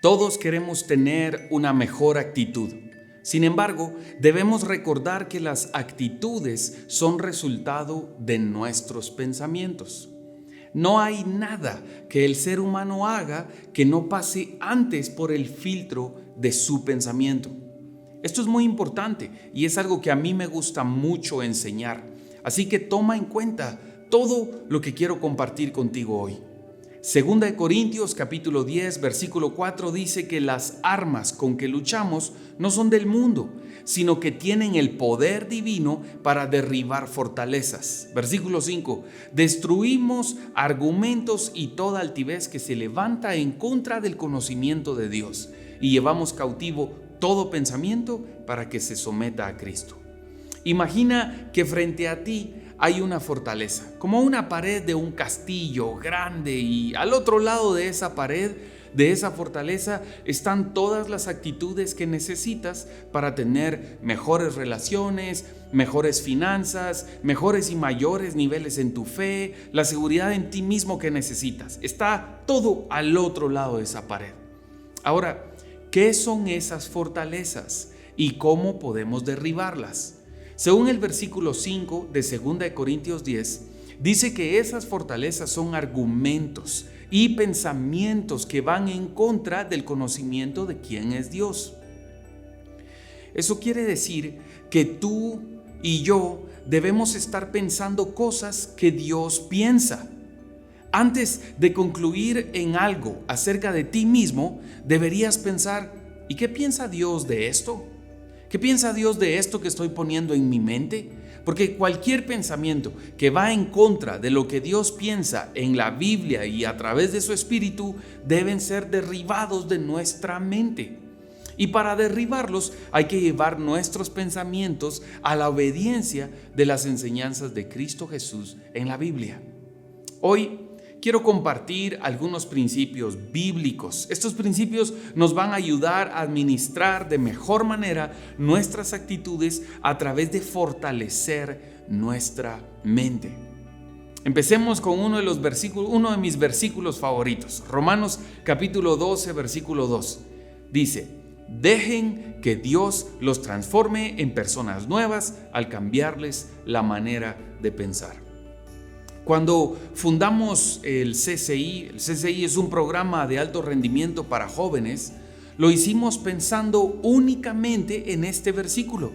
Todos queremos tener una mejor actitud. Sin embargo, debemos recordar que las actitudes son resultado de nuestros pensamientos. No hay nada que el ser humano haga que no pase antes por el filtro de su pensamiento. Esto es muy importante y es algo que a mí me gusta mucho enseñar. Así que toma en cuenta todo lo que quiero compartir contigo hoy. Segunda de Corintios capítulo 10 versículo 4 dice que las armas con que luchamos no son del mundo, sino que tienen el poder divino para derribar fortalezas. Versículo 5, destruimos argumentos y toda altivez que se levanta en contra del conocimiento de Dios y llevamos cautivo todo pensamiento para que se someta a Cristo. Imagina que frente a ti hay una fortaleza, como una pared de un castillo grande, y al otro lado de esa pared, de esa fortaleza, están todas las actitudes que necesitas para tener mejores relaciones, mejores finanzas, mejores y mayores niveles en tu fe, la seguridad en ti mismo que necesitas. Está todo al otro lado de esa pared. Ahora, ¿qué son esas fortalezas y cómo podemos derribarlas? Según el versículo 5 de 2 de Corintios 10, dice que esas fortalezas son argumentos y pensamientos que van en contra del conocimiento de quién es Dios. Eso quiere decir que tú y yo debemos estar pensando cosas que Dios piensa. Antes de concluir en algo acerca de ti mismo, deberías pensar, ¿y qué piensa Dios de esto? ¿Qué piensa Dios de esto que estoy poniendo en mi mente? Porque cualquier pensamiento que va en contra de lo que Dios piensa en la Biblia y a través de su Espíritu deben ser derribados de nuestra mente. Y para derribarlos hay que llevar nuestros pensamientos a la obediencia de las enseñanzas de Cristo Jesús en la Biblia. Hoy quiero compartir algunos principios bíblicos. Estos principios nos van a ayudar a administrar de mejor manera nuestras actitudes a través de fortalecer nuestra mente. Empecemos con uno de mis versículos favoritos. Romanos capítulo 12, versículo 2. Dice: dejen que Dios los transforme en personas nuevas al cambiarles la manera de pensar. Cuando fundamos el CCI es un programa de alto rendimiento para jóvenes, lo hicimos pensando únicamente en este versículo.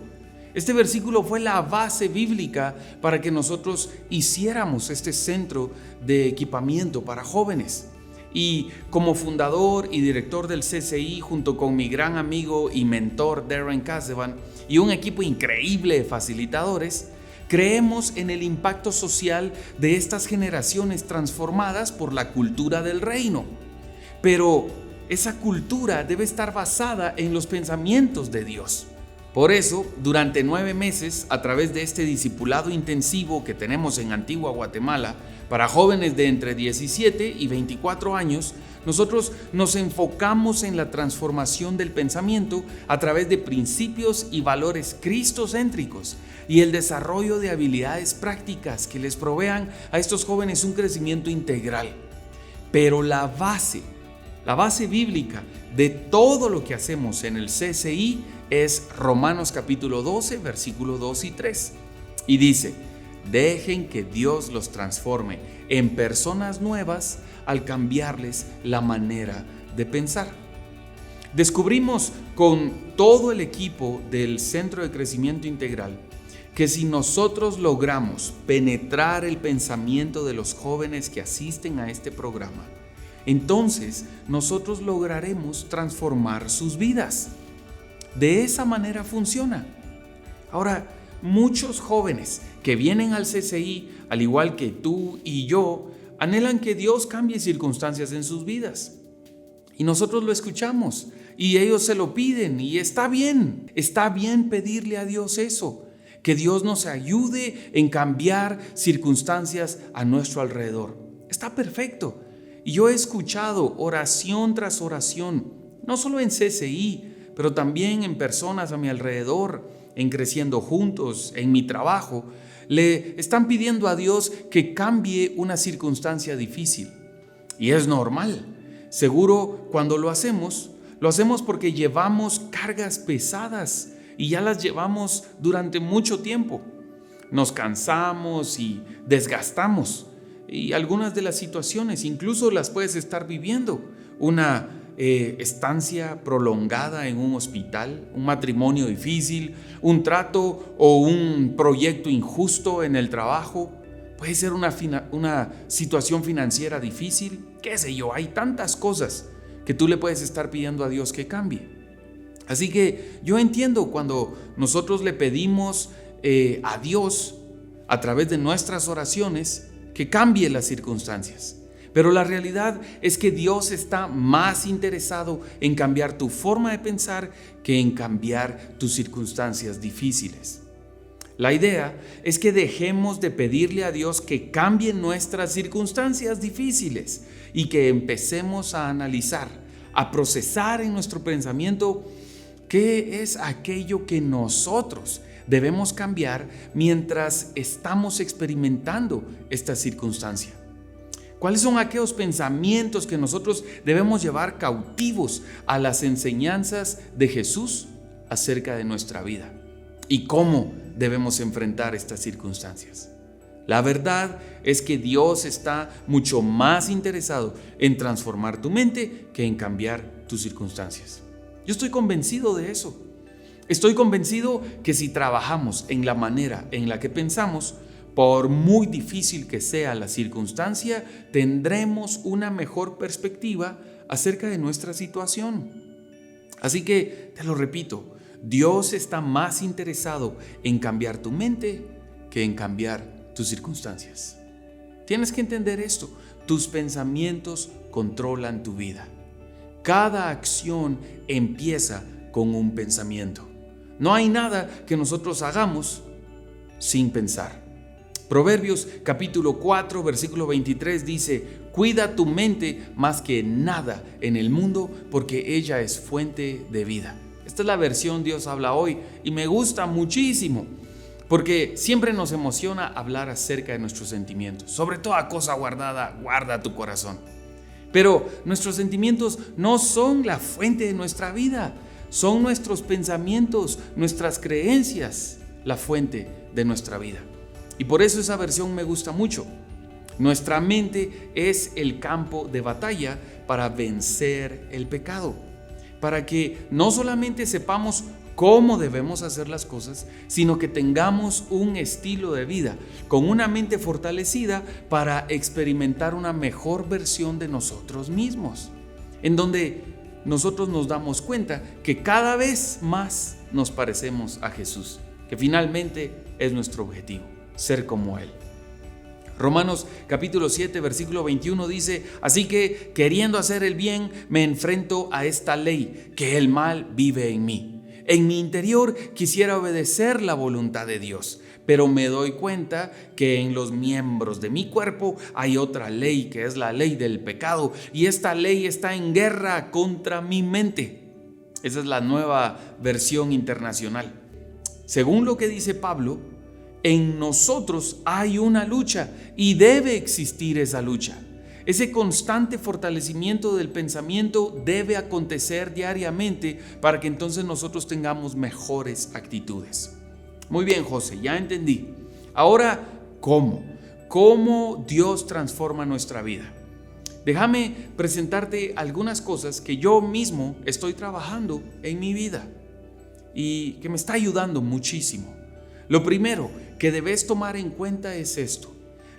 Este versículo fue la base bíblica para que nosotros hiciéramos este centro de equipamiento para jóvenes. Y como fundador y director del CCI, junto con mi gran amigo y mentor Darren Casevan y un equipo increíble de facilitadores, creemos en el impacto social de estas generaciones transformadas por la cultura del reino. Pero esa cultura debe estar basada en los pensamientos de Dios. Por eso, durante 9 meses, a través de este discipulado intensivo que tenemos en Antigua Guatemala, para jóvenes de entre 17 y 24 años, nosotros nos enfocamos en la transformación del pensamiento a través de principios y valores cristocéntricos y el desarrollo de habilidades prácticas que les provean a estos jóvenes un crecimiento integral. Pero la base bíblica de todo lo que hacemos en el CCI es Romanos capítulo 12, versículo 2 y 3. Y dice: dejen que Dios los transforme en personas nuevas al cambiarles la manera de pensar. Descubrimos con todo el equipo del Centro de Crecimiento Integral que si nosotros logramos penetrar el pensamiento de los jóvenes que asisten a este programa, entonces nosotros lograremos transformar sus vidas. De esa manera funciona. Ahora, muchos jóvenes que vienen al CCI, al igual que tú y yo, anhelan que Dios cambie circunstancias en sus vidas. Y nosotros lo escuchamos y ellos se lo piden, y está bien pedirle a Dios eso, que Dios nos ayude en cambiar circunstancias a nuestro alrededor. Está perfecto. Y yo he escuchado oración tras oración, no solo en CCI, pero también en personas a mi alrededor, en Creciendo Juntos, en mi trabajo, le están pidiendo a Dios que cambie una circunstancia difícil. Y es normal. Seguro cuando lo hacemos, Lo hacemos porque llevamos cargas pesadas y ya las llevamos durante mucho tiempo. Nos cansamos y desgastamos. Y algunas de las situaciones incluso las puedes estar viviendo. Una estancia prolongada en un hospital, un matrimonio difícil, un trato o un proyecto injusto en el trabajo. Puede ser una situación financiera difícil, qué sé yo, hay tantas cosas que tú le puedes estar pidiendo a Dios que cambie. Así que yo entiendo cuando nosotros le pedimos a Dios a través de nuestras oraciones que cambie las circunstancias. Pero la realidad es que Dios está más interesado en cambiar tu forma de pensar que en cambiar tus circunstancias difíciles. La idea es que dejemos de pedirle a Dios que cambie nuestras circunstancias difíciles y que empecemos a analizar, a procesar en nuestro pensamiento qué es aquello que nosotros debemos cambiar mientras estamos experimentando esta circunstancia. ¿Cuáles son aquellos pensamientos que nosotros debemos llevar cautivos a las enseñanzas de Jesús acerca de nuestra vida? ¿Y cómo debemos enfrentar estas circunstancias? La verdad es que Dios está mucho más interesado en transformar tu mente que en cambiar tus circunstancias. Yo estoy convencido de eso. Estoy convencido que si trabajamos en la manera en la que pensamos, por muy difícil que sea la circunstancia, tendremos una mejor perspectiva acerca de nuestra situación. Así que, te lo repito, Dios está más interesado en cambiar tu mente que en cambiar tus circunstancias. Tienes que entender esto. Tus pensamientos controlan tu vida. Cada acción empieza con un pensamiento. No hay nada que nosotros hagamos sin pensar. Proverbios capítulo 4, versículo 23 dice: cuida tu mente más que nada en el mundo, porque ella es fuente de vida. Esta es la versión Dios habla hoy y me gusta muchísimo, porque siempre nos emociona hablar acerca de nuestros sentimientos. Sobre toda cosa guardada, guarda tu corazón. Pero nuestros sentimientos no son la fuente de nuestra vida, son nuestros pensamientos, nuestras creencias, la fuente de nuestra vida. Y por eso esa versión me gusta mucho. Nuestra mente es el campo de batalla para vencer el pecado, para que no solamente sepamos cómo debemos hacer las cosas, sino que tengamos un estilo de vida con una mente fortalecida para experimentar una mejor versión de nosotros mismos, en donde nosotros nos damos cuenta que cada vez más nos parecemos a Jesús, que finalmente es nuestro objetivo, ser como Él. Romanos capítulo 7, versículo 21 dice: así que, queriendo hacer el bien, me enfrento a esta ley, que el mal vive en mí. En mi interior quisiera obedecer la voluntad de Dios, pero me doy cuenta que en los miembros de mi cuerpo hay otra ley, que es la ley del pecado, y esta ley está en guerra contra mi mente. Esa es la Nueva Versión Internacional. Según lo que dice Pablo, en nosotros hay una lucha y debe existir esa lucha. Ese constante fortalecimiento del pensamiento debe acontecer diariamente para que entonces nosotros tengamos mejores actitudes. Muy bien, José, ya entendí. Ahora, ¿cómo? ¿Cómo Dios transforma nuestra vida? Déjame presentarte algunas cosas que yo mismo estoy trabajando en mi vida y que me está ayudando muchísimo. Lo primero que debes tomar en cuenta es esto: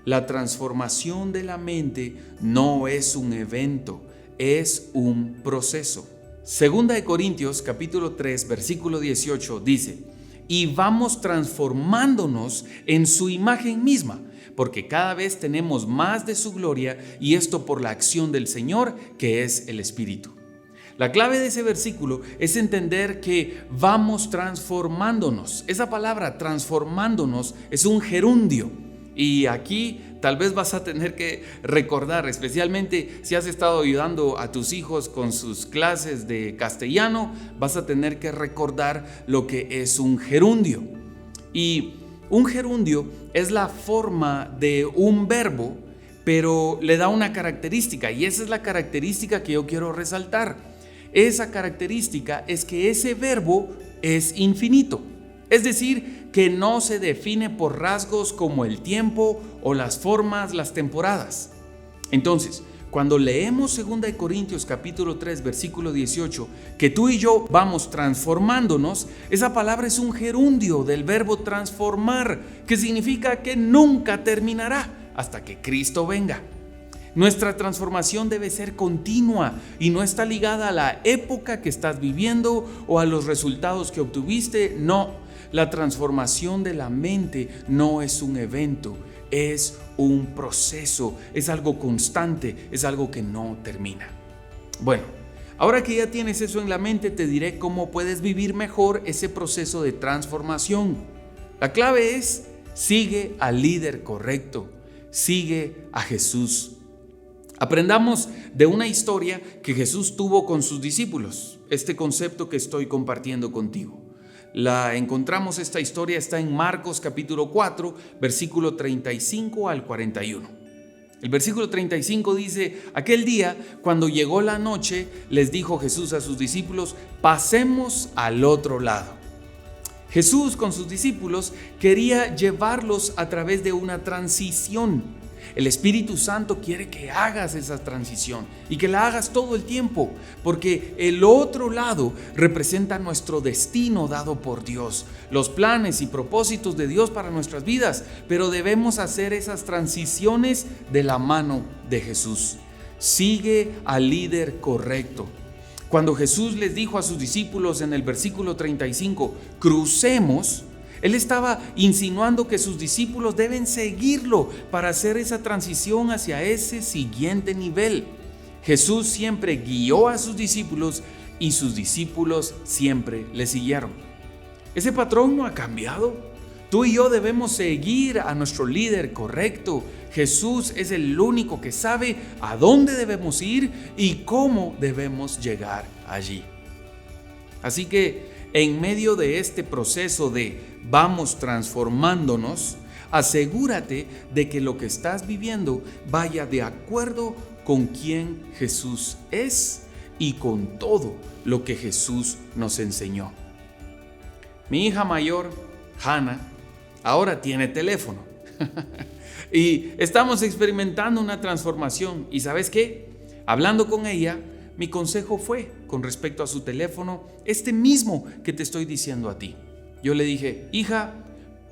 la transformación de la mente no es un evento, es un proceso. Segunda de Corintios capítulo 3 versículo 18 dice: y vamos transformándonos en su imagen misma, porque cada vez tenemos más de su gloria, y esto por la acción del Señor, que es el Espíritu. La clave de ese versículo es entender que vamos transformándonos. Esa palabra transformándonos es un gerundio. Y aquí tal vez vas a tener que recordar, especialmente si has estado ayudando a tus hijos con sus clases de castellano, vas a tener que recordar lo que es un gerundio. Y un gerundio es la forma de un verbo, pero le da una característica, y esa es la característica que yo quiero resaltar. Esa característica es que ese verbo es infinito, es decir, que no se define por rasgos como el tiempo o las formas, las temporadas. Entonces, cuando leemos 2 Corintios capítulo 3 versículo 18, que tú y yo vamos transformándonos, esa palabra es un gerundio del verbo transformar, que significa que nunca terminará hasta que Cristo venga. Nuestra transformación debe ser continua y no está ligada a la época que estás viviendo o a los resultados que obtuviste. No, la transformación de la mente no es un evento, es un proceso, es algo constante, es algo que no termina. Bueno, ahora que ya tienes eso en la mente, te diré cómo puedes vivir mejor ese proceso de transformación. La clave es: sigue al líder correcto, sigue a Jesús. Aprendamos de una historia que Jesús tuvo con sus discípulos, este concepto que estoy compartiendo contigo. Esta historia está en Marcos capítulo 4, versículo 35 al 41. El versículo 35 dice: aquel día, cuando llegó la noche, les dijo Jesús a sus discípulos: pasemos al otro lado. Jesús con sus discípulos quería llevarlos a través de una transición. El Espíritu Santo quiere que hagas esa transición y que la hagas todo el tiempo, porque el otro lado representa nuestro destino dado por Dios, los planes y propósitos de Dios para nuestras vidas, pero debemos hacer esas transiciones de la mano de Jesús. Sigue al líder correcto. Cuando Jesús les dijo a sus discípulos en el versículo 35, crucemos, Él estaba insinuando que sus discípulos deben seguirlo para hacer esa transición hacia ese siguiente nivel. Jesús siempre guió a sus discípulos y sus discípulos siempre le siguieron. Ese patrón no ha cambiado. Tú y yo debemos seguir a nuestro líder correcto. Jesús es el único que sabe a dónde debemos ir y cómo debemos llegar allí. Así que en medio de este proceso de vamos transformándonos, asegúrate de que lo que estás viviendo vaya de acuerdo con quién Jesús es y con todo lo que Jesús nos enseñó. Mi hija mayor, Hannah, ahora tiene teléfono y estamos experimentando una transformación. ¿Y sabes qué? Hablando con ella, mi consejo fue con respecto a su teléfono este mismo que te estoy diciendo a ti. Yo le dije: hija,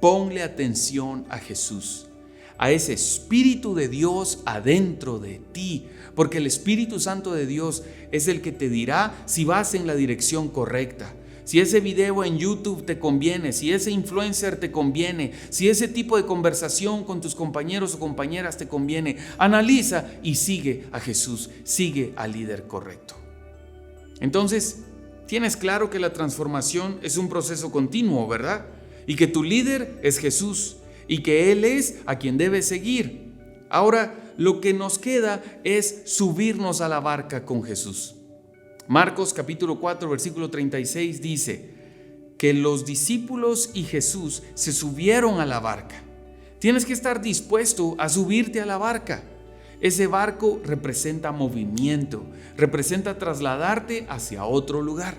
ponle atención a Jesús, a ese Espíritu de Dios adentro de ti, porque el Espíritu Santo de Dios es el que te dirá si vas en la dirección correcta, si ese video en YouTube te conviene, si ese influencer te conviene, si ese tipo de conversación con tus compañeros o compañeras te conviene. Analiza y sigue a Jesús, sigue al líder correcto. Entonces, tienes claro que la transformación es un proceso continuo, ¿verdad? Y que tu líder es Jesús y que Él es a quien debes seguir. Ahora, lo que nos queda es subirnos a la barca con Jesús. Marcos capítulo 4 versículo 36 dice que los discípulos y Jesús se subieron a la barca. Tienes que estar dispuesto a subirte a la barca. Ese barco representa movimiento, representa trasladarte hacia otro lugar.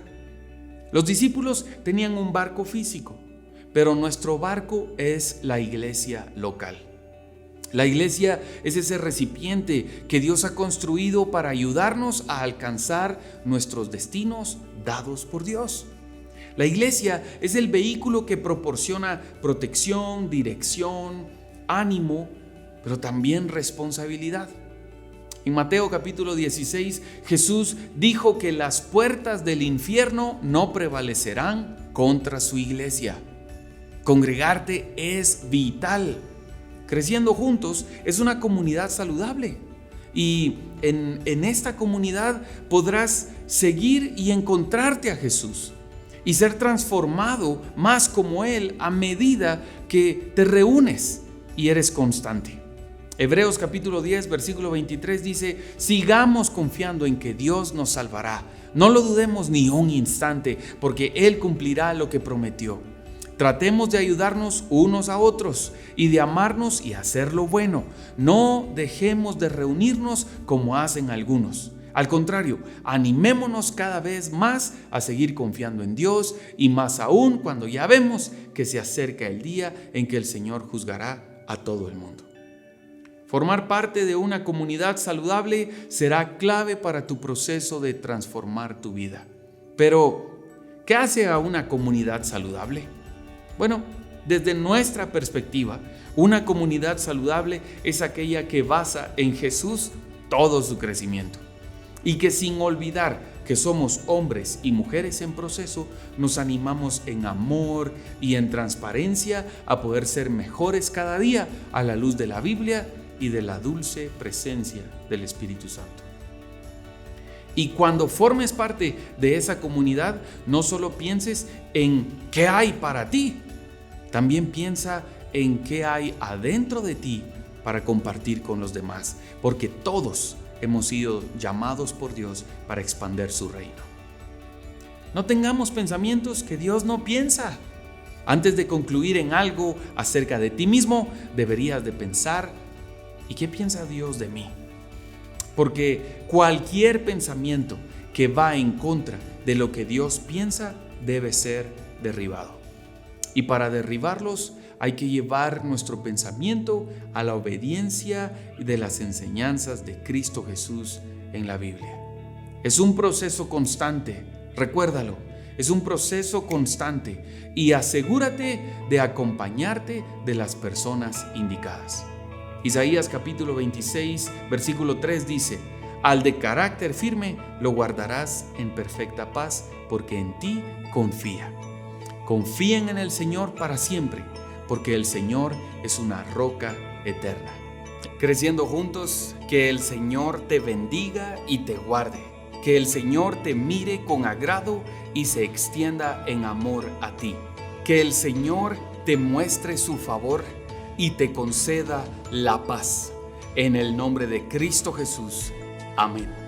Los discípulos tenían un barco físico, pero nuestro barco es la iglesia local. La iglesia es ese recipiente que Dios ha construido para ayudarnos a alcanzar nuestros destinos dados por Dios. La iglesia es el vehículo que proporciona protección, dirección, ánimo, pero también responsabilidad. En Mateo capítulo 16, Jesús dijo que las puertas del infierno no prevalecerán contra su iglesia. Congregarte es vital. Creciendo juntos es una comunidad saludable y en esta comunidad podrás seguir y encontrarte a Jesús y ser transformado más como Él a medida que te reúnes y eres constante. Hebreos capítulo 10 versículo 23 dice: sigamos confiando en que Dios nos salvará. No lo dudemos ni un instante, porque Él cumplirá lo que prometió. Tratemos de ayudarnos unos a otros y de amarnos y hacer lo bueno. No dejemos de reunirnos como hacen algunos, Al contrario, animémonos cada vez más a seguir confiando en Dios y más aún cuando ya vemos que se acerca el día en que el Señor juzgará a todo el mundo. Formar parte de una comunidad saludable será clave para tu proceso de transformar tu vida. Pero, ¿qué hace a una comunidad saludable? Bueno, desde nuestra perspectiva, una comunidad saludable es aquella que basa en Jesús todo su crecimiento y que sin olvidar que somos hombres y mujeres en proceso, nos animamos en amor y en transparencia a poder ser mejores cada día a la luz de la Biblia y de la dulce presencia del Espíritu Santo. Y cuando formes parte de esa comunidad, no solo pienses en qué hay para ti, también piensa en qué hay adentro de ti para compartir con los demás, porque todos hemos sido llamados por Dios para expandir su reino. No tengamos pensamientos que Dios no piensa. Antes de concluir en algo acerca de ti mismo, deberías de pensar: ¿y qué piensa Dios de mí? Porque cualquier pensamiento que va en contra de lo que Dios piensa debe ser derribado. Y para derribarlos hay que llevar nuestro pensamiento a la obediencia de las enseñanzas de Cristo Jesús en la Biblia. Es un proceso constante, recuérdalo, es un proceso constante y asegúrate de acompañarte de las personas indicadas. Isaías capítulo 26, versículo 3 dice: al de carácter firme lo guardarás en perfecta paz, porque en ti confía. Confíen en el Señor para siempre, porque el Señor es una roca eterna. Creciendo juntos, que el Señor te bendiga y te guarde. Que el Señor te mire con agrado y se extienda en amor a ti. Que el Señor te muestre su favor y te conceda la paz. En el nombre de Cristo Jesús. Amén.